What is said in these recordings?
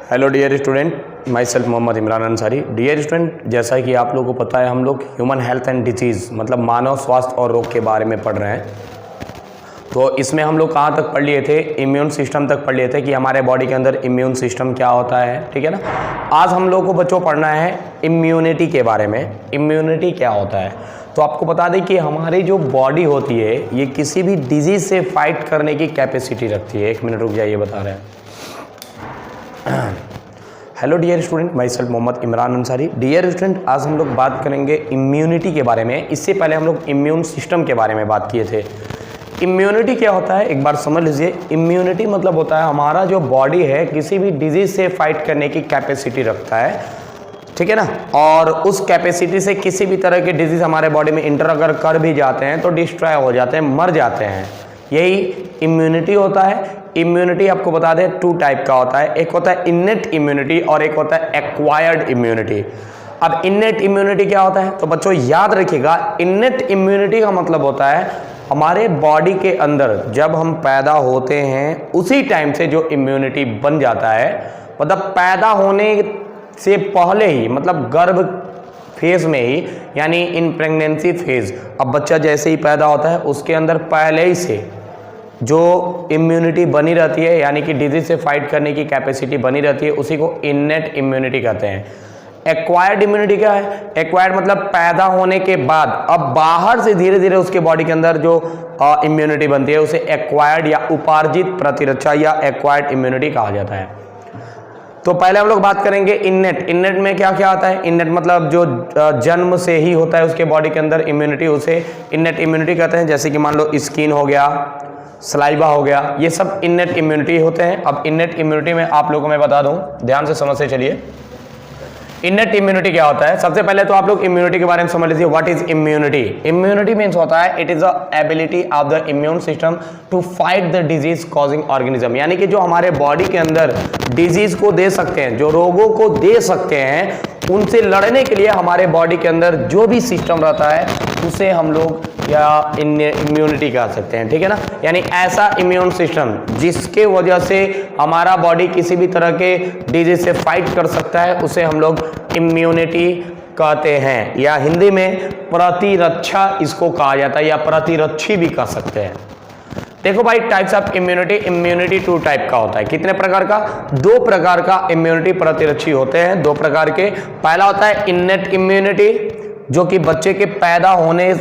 Hello dear student, myself Mohammad Imran Ansari. Dear student, जैसा कि आप लोगों को पता है हम लोग ह्यूमन हेल्थ एंड डिजीज़ मतलब मानव स्वास्थ्य और रोग के बारे में पढ़ रहे हैं। तो इसमें हम लोग कहाँ तक पढ़ लिए थे? इम्यून सिस्टम तक पढ़ लिए थे कि हमारे बॉडी के अंदर इम्यून सिस्टम क्या होता है, ठीक है ना। आज हम लोग को बच्चों पढ़ना है इम्यूनिटी के बारे में। इम्यूनिटी क्या होता है? तो आपको बता दें कि हमारी जो बॉडी होती है ये किसी भी डिजीज़ से फाइट करने की कैपेसिटी रखती है। एक मिनट रुक जाइए, बता रहे हैं। Hello dear student, myself Mohammad Imran Ansari. Dear student, आज हम लोग बात करेंगे इम्यूनिटी के बारे में। इससे पहले हम लोग इम्यून सिस्टम के बारे में बात किए थे। इम्यूनिटी क्या होता है एक बार समझ लीजिए। इम्यूनिटी मतलब होता है हमारा जो बॉडी है किसी भी डिजीज़ से फाइट करने की कैपेसिटी रखता है, ठीक है ना। और उस कैपेसिटी से किसी भी तरह के डिजीज़ हमारे बॉडी में इंटर अगर कर भी जाते हैं तो डिस्ट्रॉय हो जाते हैं, मर जाते हैं। यही इम्यूनिटी होता है। इम्यूनिटी आपको बता दें टू टाइप का होता है। एक होता है इन्नेट इम्यूनिटी और एक होता है एक्वायर्ड इम्यूनिटी। अब इन्नेट इम्यूनिटी क्या होता है? तो बच्चों याद रखिएगा, इन्नेट इम्यूनिटी का मतलब होता है हमारे बॉडी के अंदर जब हम पैदा होते हैं उसी टाइम से जो इम्यूनिटी बन जाता है, मतलब पैदा होने से पहले ही, मतलब गर्भ फेज में ही, यानी इन प्रेगनेंसी फेज। अब बच्चा जैसे ही पैदा होता है उसके अंदर पहले ही से जो इम्यूनिटी बनी रहती है, यानी कि डिजीज से फाइट करने की कैपेसिटी बनी रहती है, उसी को इन्नेट इम्यूनिटी कहते हैं। एक्वायर्ड इम्यूनिटी क्या है? एक्वायर्ड मतलब पैदा होने के बाद अब बाहर से धीरे धीरे उसके बॉडी के अंदर जो इम्यूनिटी बनती है उसे एक्वायर्ड या उपार्जित प्रतिरक्षा या एक्वायर्ड इम्यूनिटी कहा जाता है। तो पहले हम लोग बात करेंगे इन्नेट। इन्नेट में क्या क्या आता है? इन्नेट मतलब जो जन्म से ही होता है उसके बॉडी के अंदर इम्यूनिटी, उसे इन्नेट इम्यूनिटी कहते हैं। जैसे कि मान लो स्किन हो गया, सलाइवा हो गया, ये सब इन्नेट इम्यूनिटी होते हैं। अब इन्नेट इम्यूनिटी में आप लोगों को मैं बता दूं, ध्यान से समझ से चलिए। इन्नेट इम्यूनिटी क्या होता है? सबसे पहले तो आप लोग इम्यूनिटी के बारे में समझ लीजिए। What is immunity? Immunity means होता है it is the ability of the immune system to fight the disease causing organism, यानी कि जो हमारे बॉडी के अंदर डिजीज को दे सकते हैं, जो रोगों को दे सकते हैं, उनसे लड़ने के लिए हमारे बॉडी के अंदर जो भी सिस्टम रहता है उसे हम लोग या इम्यूनिटी कह सकते हैं, ठीक है ना। यानी ऐसा इम्यून सिस्टम जिसके वजह से हमारा बॉडी किसी भी तरह के डिजीज से फाइट कर सकता है उसे हम लोग इम्यूनिटी कहते हैं, या हिंदी में प्रतिरक्षा इसको कहा जाता है, या प्रतिरक्षी भी कह सकते हैं। देखो भाई, types of immunity. Immunity two type का होता है। कितने प्रकार का? दो प्रकार का इम्यूनिटी प्रतिरक्षी होते हैं, दो प्रकार के। पहला होता है इन्नेट इम्यूनिटी, जो कि बच्चे के पैदा होने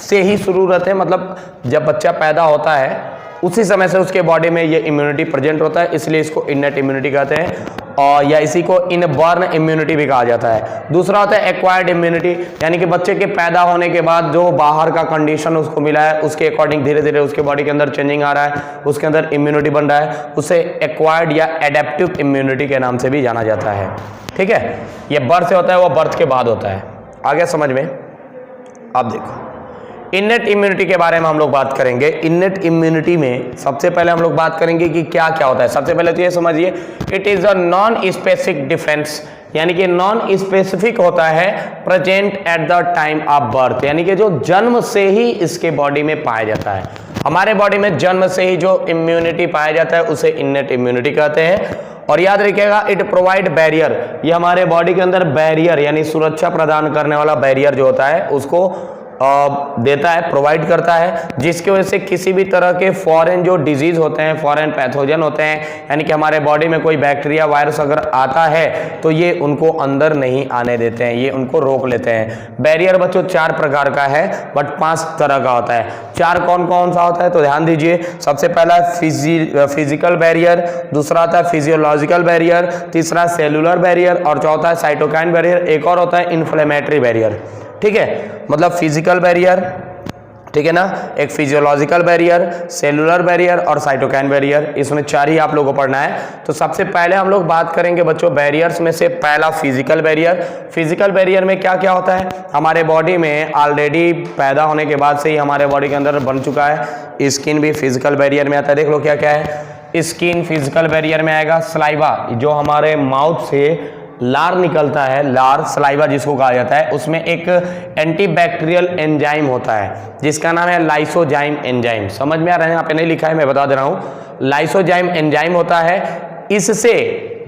से ही शुरू रहते हैं, मतलब जब बच्चा पैदा होता है उसी समय से उसके बॉडी में ये इम्यूनिटी प्रेजेंट होता है, इसलिए इसको इन्नेट इम्यूनिटी कहते हैं, और या इसी को इनबॉर्न इम्यूनिटी भी कहा जाता है। दूसरा होता है एक्वायर्ड इम्यूनिटी, यानी कि बच्चे के पैदा होने के बाद जो बाहर का कंडीशन उसको मिला है उसके अकॉर्डिंग धीरे धीरे उसके बॉडी के अंदर चेंजिंग आ रहा है, उसके अंदर इम्यूनिटी बन रहा है, उसे एक्वायर्ड या एडेप्टिव इम्यूनिटी के नाम से भी जाना जाता है, ठीक है। ये बर्थ से होता है, वो बर्थ के बाद होता है। आ गया समझ में? अब देखो, इन्नेट इम्यूनिटी के बारे में हम लोग बात करेंगे। इन्नेट इम्यूनिटी में सबसे पहले हम लोग बात करेंगे कि क्या क्या होता है। सबसे पहले तो ये समझिए, it is a non specific defence, यानी कि नॉन स्पेसिफिक होता है present at the time of birth, यानी कि जो जन्म से ही इसके बॉडी में पाया जाता है। हमारे बॉडी में जन्म से ही जो इम्यूनिटी पाया जाता है उसे इन्नेट इम्यूनिटी कहते हैं। और याद रखिएगा, इट प्रोवाइड बैरियर, ये हमारे बॉडी के अंदर बैरियर यानी सुरक्षा प्रदान करने वाला बैरियर जो होता है उसको देता है, प्रोवाइड करता है, जिसकी वजह से किसी भी तरह के फॉरेन जो डिजीज होते हैं, फॉरेन पैथोजन होते हैं, यानी कि हमारे बॉडी में कोई बैक्टीरिया वायरस अगर आता है तो ये उनको अंदर नहीं आने देते हैं, ये उनको रोक लेते हैं। बैरियर बच्चों चार प्रकार का है, बट 5 तरह का होता है। चार कौन कौन सा होता है तो ध्यान दीजिए। सबसे पहला फिजिकल बैरियर, दूसरा आता है फिजियोलॉजिकल बैरियर, तीसरा सेलुलर बैरियर, और चौथा है साइटोकाइन बैरियर। एक और होता है इन्फ्लेमेटरी बैरियर, ठीक है। मतलब फिजिकल बैरियर, ठीक है ना, एक फिजियोलॉजिकल बैरियर, सेलुलर बैरियर और साइटोकाइन बैरियर, इसमें 4 ही आप लोगों को पढ़ना है। तो सबसे पहले हम लोग बात करेंगे बच्चों बैरियर्स में से पहला फिजिकल बैरियर। फिजिकल बैरियर में क्या क्या होता है? हमारे बॉडी में ऑलरेडी पैदा होने के बाद से ही हमारे बॉडी के अंदर बन चुका है। स्किन भी फिजिकल बैरियर में आता है। देख लो क्या क्या है। स्किन फिजिकल बैरियर में आएगा। सलाइवा, जो हमारे माउथ से लार निकलता है, लार सलाइवा जिसको कहा जाता है, उसमें एक एंटीबैक्टीरियल एंजाइम होता है जिसका नाम है लाइसोजाइम एंजाइम। समझ में आ रहा है? यहाँ पे नहीं लिखा है, मैं बता दे रहा हूँ। लाइसोजाइम एंजाइम होता है, इससे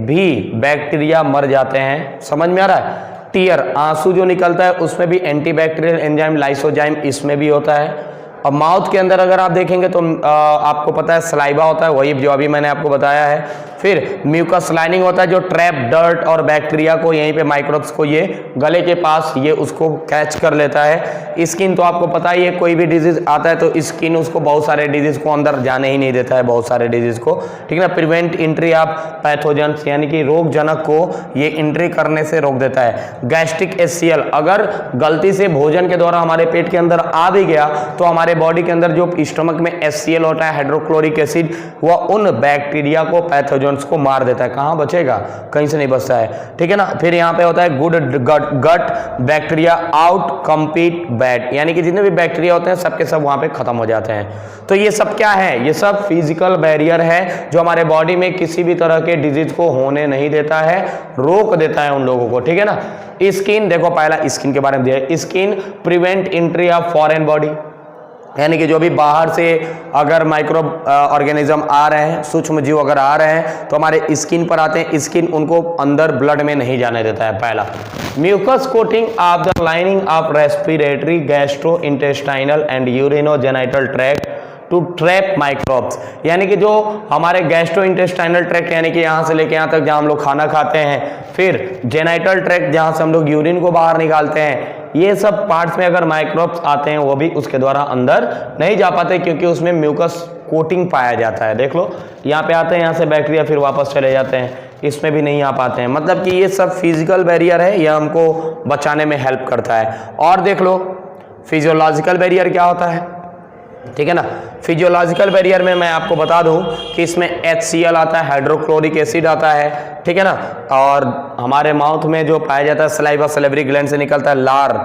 भी बैक्टीरिया मर जाते हैं। समझ में आ रहा है? टीयर, आंसू जो निकलता है उसमें भी एंटीबैक्टीरियल एंजाइम लाइसोजाइम इसमें भी होता है। अब माउथ के अंदर अगर आप देखेंगे तो आपको पता है सलाइवा होता है, वही जो अभी मैंने आपको बताया है। फिर म्यूकस लाइनिंग होता है जो ट्रैप डर्ट और बैक्टीरिया को यहीं पे माइक्रोब्स को ये गले के पास ये उसको कैच कर लेता है। स्किन तो आपको पता ही है, कोई भी डिजीज आता है तो स्किन उसको बहुत सारे डिजीज को अंदर जाने ही नहीं देता है, बहुत सारे डिजीज को, ठीक है ना। प्रिवेंट एंट्री ऑफ पैथोजेंस यानी कि रोग जनक को ये एंट्री करने से रोक देता है। गैस्ट्रिक एचसीएल अगर गलती से भोजन के द्वारा हमारे पेट के अंदर आ भी गया तो हमारे बॉडी के अंदर जो स्टमक में एचसीएल होता है हाइड्रोक्लोरिक एसिड, वह उन बैक्टीरिया को पैथोजेंस को मार देता है। कहां बचेगा? कहीं से नहीं बचता है, ठीक है ना। फिर यहां पे होता है good gut bacteria outcompete bad, यानी कि जितने भी बैक्टीरिया होते हैं सबके सब वहां पे खत्म हो जाते हैं। तो ये सब क्या है? ये सब फिजिकल बैरियर है जो हमारे बॉडी में किसी भी तरह के डिजीज को होने नहीं देता है, रोक देता है उन लोगों को, ठीक है ना। स्किन देखो, पहला स्किन के बारे में दिया है। Skin prevent entry of foreign body, यानी कि जो भी बाहर से अगर माइक्रो ऑर्गेनिज्म आ रहे हैं, सूक्ष्म जीव अगर आ रहे हैं तो हमारे स्किन पर आते हैं, स्किन उनको अंदर ब्लड में नहीं जाने देता है। पहला mucus coating of the lining of respiratory gastrointestinal and urinogenital tract to trap microbes, यानी कि जो हमारे गैस्ट्रो इंटेस्टाइनल ट्रैक्ट यानी कि यहाँ से लेके यहाँ तक जहाँ हम लोग खाना खाते हैं, फिर जेनाइटल ट्रैक्ट जहाँ से हम लोग यूरिन को बाहर निकालते हैं, ये सब पार्ट्स में अगर माइक्रोब्स आते हैं वो भी उसके द्वारा अंदर नहीं जा पाते क्योंकि उसमें म्यूकस कोटिंग पाया जाता है। देख लो, यहाँ पे आते हैं, यहाँ से बैक्टीरिया फिर वापस चले जाते हैं, इसमें भी नहीं आ पाते हैं। मतलब कि ये सब फिजिकल बैरियर है, यह हमको बचाने में हेल्प करता है। और देख लो फिजियोलॉजिकल बैरियर क्या होता है, ठीक है ना। फिजियोलॉजिकल बैरियर में मैं आपको बता दूं कि इसमें HCl आता है, हाइड्रोक्लोरिक एसिड आता है, ठीक है ना। और हमारे माउथ में जो पाया जाता है सलाइवा सलेवरी ग्लैंड से निकलता है लार,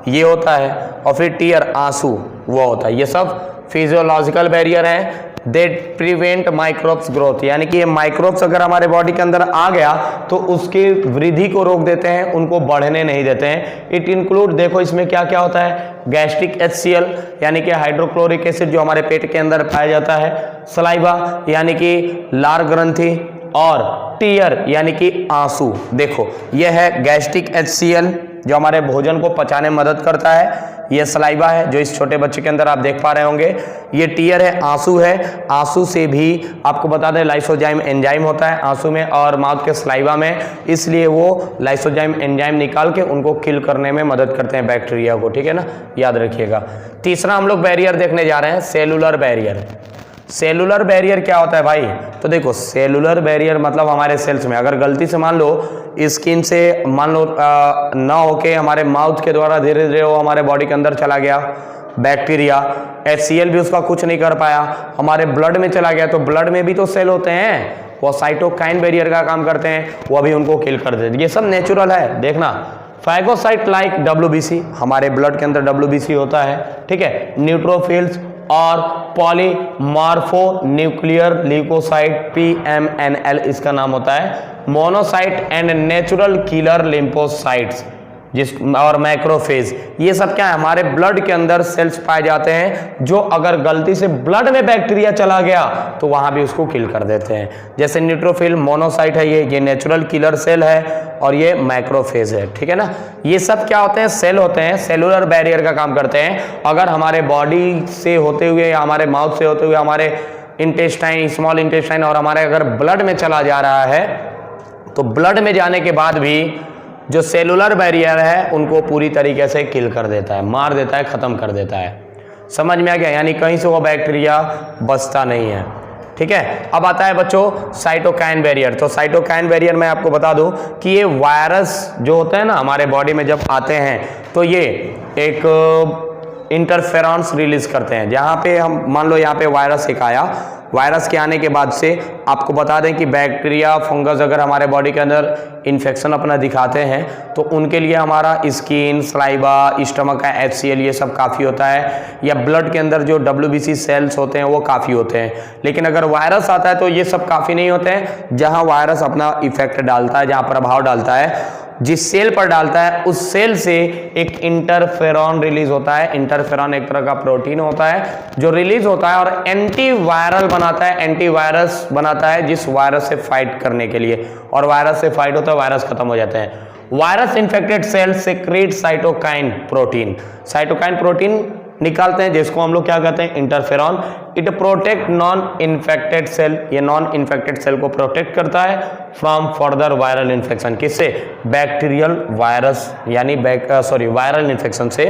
ये होता है। और फिर टीयर, आंसू, वो होता है। ये सब फिजियोलॉजिकल बैरियर है। दे प्रिवेंट माइक्रोब्स ग्रोथ, यानी कि ये माइक्रोब्स अगर हमारे बॉडी के अंदर आ गया तो उसकी वृद्धि को रोक देते हैं, उनको बढ़ने नहीं देते हैं। इट इंक्लूड, देखो इसमें क्या क्या होता है, गैस्ट्रिक HCl यानी कि हाइड्रोक्लोरिक एसिड जो हमारे पेट के अंदर पाया जाता है, सलाइवा यानी कि लार ग्रंथि, और टीयर यानी कि आंसू। देखो यह है गैस्ट्रिक HCl जो हमारे भोजन को पचाने में मदद करता है, ये सलाइवा है जो इस छोटे बच्चे के अंदर आप देख पा रहे होंगे, ये टीयर है, आंसू है। आंसू से भी आपको बता दें लाइसोजाइम एंजाइम होता है आंसू में और माउथ के सलाइवा में, इसलिए वो लाइसोजाइम एंजाइम निकाल के उनको किल करने में मदद करते हैं बैक्टीरिया को, ठीक है ना, याद रखिएगा। तीसरा हम लोग बैरियर देखने जा रहे हैं, सेलुलर बैरियर। सेलुलर बैरियर क्या होता है भाई? तो देखो सेलुलर बैरियर मतलब हमारे सेल्स में अगर गलती से मान लो स्किन से मान लो ना होके हमारे माउथ के द्वारा धीरे धीरे वो हमारे बॉडी के अंदर चला गया बैक्टीरिया, HCl भी उसका कुछ नहीं कर पाया, हमारे ब्लड में चला गया, तो ब्लड में भी तो सेल होते हैं, वो साइटोकाइन बैरियर का काम करते हैं, वो भी उनको किल कर देते हैं। ये सब नेचुरल है। देखना फैगोसाइट लाइक WBC, हमारे ब्लड के अंदर WBC होता है, ठीक है। न्यूट्रोफिल्स और पॉलीमार्फो न्यूक्लियर ल्यूकोसाइट PMNL इसका नाम होता है, monocyte and natural killer lymphocytes जिस और मैक्रोफेज, ये सब क्या है, हमारे ब्लड के अंदर सेल्स पाए जाते हैं जो अगर गलती से ब्लड में बैक्टीरिया चला गया तो वहां भी उसको किल कर देते हैं। जैसे न्यूट्रोफिल मोनोसाइट है, ये नेचुरल किलर सेल है और ये मैक्रोफेज है, ठीक है ना। ये सब क्या होते हैं, सेल होते हैं, सेलुलर बैरियर का काम करते हैं। अगर हमारे बॉडी से होते हुए या हमारे माउथ से होते हुए हमारे इंटेस्टाइन, स्मॉल इंटेस्टाइन और हमारे अगर ब्लड में चला जा रहा है तो ब्लड में जाने के बाद भी जो सेलुलर बैरियर है उनको पूरी तरीके से किल कर देता है, मार देता है, खत्म कर देता है। समझ में आ गया? यानी कहीं से वो बैक्टीरिया बचता नहीं है, ठीक है। अब आता है बच्चों साइटोकाइन बैरियर। तो साइटोकाइन बैरियर मैं आपको बता दूं कि ये वायरस जो होते हैं ना हमारे बॉडी में जब आते हैं तो ये एक इंटरफेरॉन्स रिलीज करते हैं। जहाँ पे हम मान लो यहाँ पे वायरस एक आया, वायरस के आने के बाद से आपको बता दें कि बैक्टीरिया फंगस अगर हमारे बॉडी के अंदर इन्फेक्शन अपना दिखाते हैं तो उनके लिए हमारा स्किन, सलाइवा, स्टमक का HCl ये सब काफ़ी होता है, या ब्लड के अंदर जो WBC सेल्स होते हैं वो काफ़ी होते हैं। लेकिन अगर वायरस आता है तो ये सब काफ़ी नहीं होते हैं। जहां वायरस अपना इफेक्ट डालता है, जहां प्रभाव डालता है जिस सेल पर डालता है उस सेल से एक इंटरफेरॉन रिलीज होता है। इंटरफेरॉन एक तरह का प्रोटीन होता है जो रिलीज होता है और एंटीवायरल बनाता है, एंटीवायरस बनाता है जिस वायरस से फाइट करने के लिए, और वायरस से फाइट होता है, वायरस खत्म हो जाते हैं। Virus infected cell secrete cytokine protein, cytokine protein निकालते हैं जिसको हम लोग क्या कहते हैं, interferon. It protect non infected cell, ये नॉन इन्फेक्टेड सेल को प्रोटेक्ट करता है फ्रॉम फर्दर वायरल इन्फेक्शन। किससे? बैक्टीरियल वायरस यानी वायरल इन्फेक्शन से,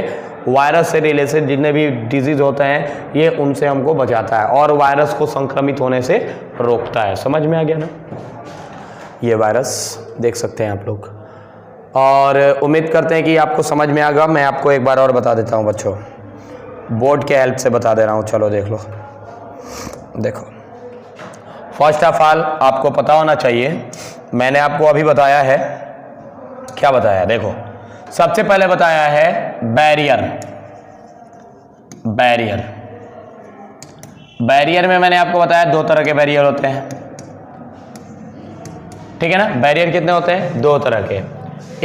वायरस से रिलेटेड जितने भी डिजीज होते हैं ये उनसे हमको बचाता है और वायरस को संक्रमित होने से रोकता है। समझ में आ गया ना? ये वायरस देख सकते हैं आप लोग, और उम्मीद करते हैं कि आपको समझ में आ गया। मैं आपको एक बार और बता देता हूँ बच्चों, बोर्ड के हेल्प से बता दे रहा हूँ। चलो देख लो, देखो फर्स्ट ऑफ ऑल आपको पता होना चाहिए, मैंने आपको अभी बताया है, क्या बताया? देखो सबसे पहले बताया है बैरियर। बैरियर, बैरियर में मैंने आपको बताया दो तरह के बैरियर होते हैं, ठीक है ना? बैरियर कितने होते हैं? दो तरह के,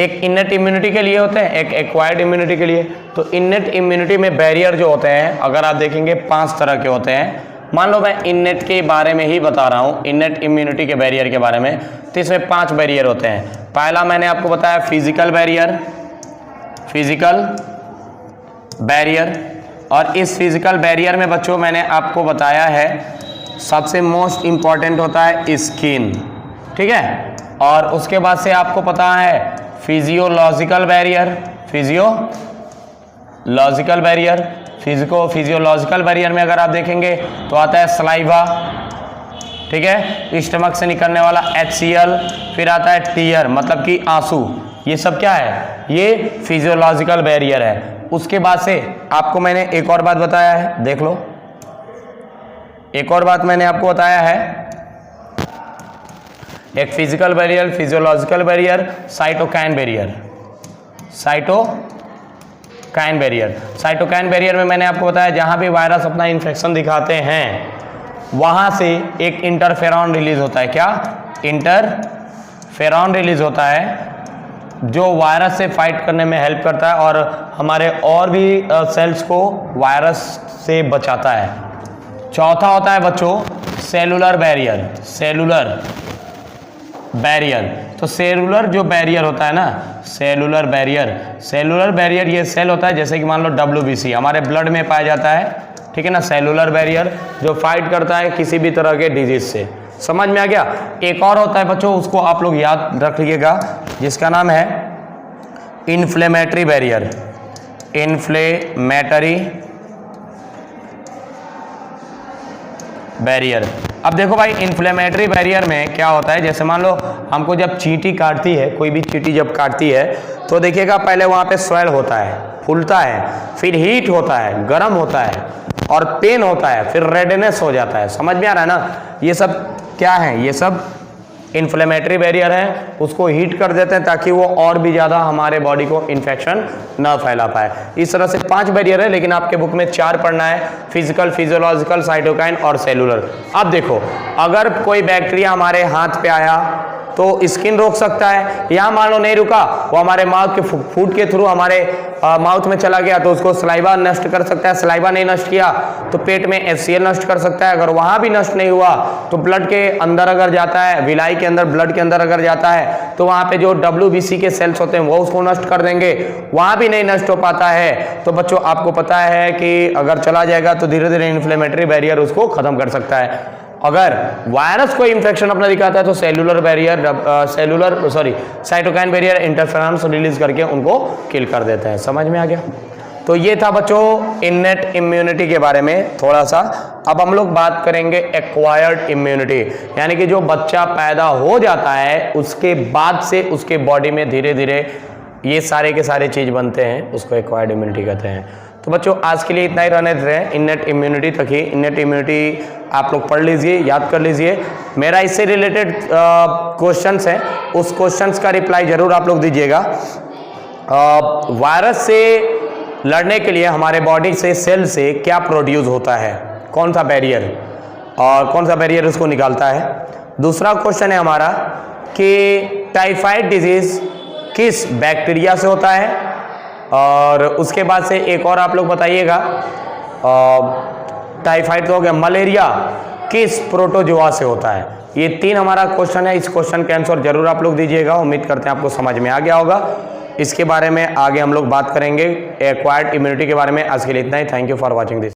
एक इनेट इम्यूनिटी के लिए होते हैं, एक एक्वायर्ड इम्यूनिटी के लिए। तो इनेट इम्यूनिटी में बैरियर जो होते हैं अगर आप देखेंगे 5 तरह के होते हैं। मान लो मैं इनेट के बारे में ही बता रहा हूँ, इनेट इम्यूनिटी के बैरियर के बारे में, तो इसमें 5 बैरियर होते हैं। पहला मैंने आपको बताया फिजिकल बैरियर, फिजिकल बैरियर, और इस फिजिकल बैरियर में बच्चों मैंने आपको बताया है सबसे मोस्ट इंपॉर्टेंट होता है स्किन, ठीक है? और उसके बाद से आपको पता है physiological barrier, physiological barrier, physiological barrier में अगर आप देखेंगे तो आता है सलाइवा, ठीक है? स्टमक से निकलने वाला HCl, फिर आता है टीयर मतलब कि आंसू, ये सब क्या है? ये फिजियोलॉजिकल बैरियर है। उसके बाद से आपको मैंने एक और बात बताया है, देख लो, एक और बात मैंने आपको बताया है, एक physical barrier, physiological barrier, cytokine barrier, cytokine barrier. Cytokine barrier में मैंने आपको बताया जहां भी वायरस अपना इन्फेक्शन दिखाते हैं वहां से एक इंटरफेरॉन रिलीज होता है। क्या? इंटरफेरॉन रिलीज होता है जो वायरस से फाइट करने में हेल्प करता है और हमारे और भी सेल्स को वायरस से बचाता है। चौथा होता है बच्चों सेलुलर बैरियर, सेलुलर बैरियर। तो सेलुलर जो बैरियर होता है ना, सेलुलर बैरियर, सेलुलर बैरियर ये सेल होता है जैसे कि मान लो WBC हमारे ब्लड में पाया जाता है, ठीक है ना? सेलुलर बैरियर जो फाइट करता है किसी भी तरह के डिजीज से। समझ में आ गया? एक और होता है बच्चों, उसको आप लोग याद रख लीजिएगा, जिसका नाम है इन्फ्लेमेटरी बैरियर, इन्फ्लेमेटरी बैरियर। अब देखो भाई इन्फ्लेमेटरी बैरियर में क्या होता है, जैसे मान लो हमको जब चींटी काटती है, कोई भी चींटी जब काटती है तो देखिएगा पहले वहाँ पे स्वेल होता है, फूलता है, फिर हीट होता है, गर्म होता है और पेन होता है, फिर रेडनेस हो जाता है। समझ में आ रहा है ना? ये सब क्या है? ये सब इन्फ्लेमेटरी बैरियर है, उसको हीट कर देते हैं ताकि वो और भी ज़्यादा हमारे बॉडी को इन्फेक्शन ना फैला पाए। इस तरह से 5 बैरियर है, लेकिन आपके बुक में 4 पढ़ना है, फिजिकल, फिजियोलॉजिकल, साइटोकाइन और सेलुलर। अब देखो अगर कोई बैक्टीरिया हमारे हाथ पे आया तो स्किन रोक सकता है, यहाँ मान लो नहीं रुका, वो हमारे माउथ के फूड के थ्रू हमारे माउथ में चला गया तो उसको सलाइवा नष्ट कर सकता है। सलाइवा नहीं नष्ट किया तो पेट में HCl नष्ट कर सकता है। अगर वहाँ भी नष्ट नहीं हुआ तो ब्लड के अंदर अगर जाता है, विलाई के अंदर, ब्लड के अंदर अगर जाता है तो वहाँ पे जो WBC के सेल्स होते हैं वो उसको नष्ट कर देंगे। वहाँ भी नहीं नष्ट हो पाता है तो बच्चों आपको पता है कि अगर चला जाएगा तो धीरे धीरे इन्फ्लेमेटरी बैरियर उसको खत्म कर सकता है। अगर वायरस कोई इंफेक्शन अपना दिखाता है तो cellular barrier, cytokine barrier interferon release करके उनको किल कर देते हैं। समझ में आ गया? तो ये था बच्चों इनेट इम्यूनिटी के बारे में थोड़ा सा। अब हम लोग बात करेंगे एक्वायर्ड इम्यूनिटी, यानी कि जो बच्चा पैदा हो जाता है उसके बाद से उसके बॉडी में धीरे धीरे ये सारे के सारे चीज बनते हैं, उसको एक्वायर्ड इम्यूनिटी कहते हैं। तो बच्चों आज के लिए इतना ही रहने देते हैं, इनेट इम्यूनिटी तक ही। इनेट इम्यूनिटी आप लोग पढ़ लीजिए, याद कर लीजिए। मेरा इससे रिलेटेड क्वेश्चंस हैं, उस क्वेश्चंस का रिप्लाई जरूर आप लोग दीजिएगा। वायरस से लड़ने के लिए हमारे बॉडी से, सेल से क्या प्रोड्यूस होता है, कौन सा बैरियर, और कौन सा बैरियर उसको निकालता है। दूसरा क्वेश्चन है हमारा कि टाइफाइड डिजीज किस बैक्टीरिया से होता है, और उसके बाद से एक और आप लोग बताइएगा, टाइफाइड तो हो गया, मलेरिया किस प्रोटोजोआ से होता है। ये 3 हमारा क्वेश्चन है। इस क्वेश्चन के आंसर जरूर आप लोग दीजिएगा। उम्मीद करते हैं आपको समझ में आ गया होगा। इसके बारे में आगे हम लोग बात करेंगे एक्वायर्ड इम्यूनिटी के बारे में। आज के लिए इतना ही। Thank you for watching this.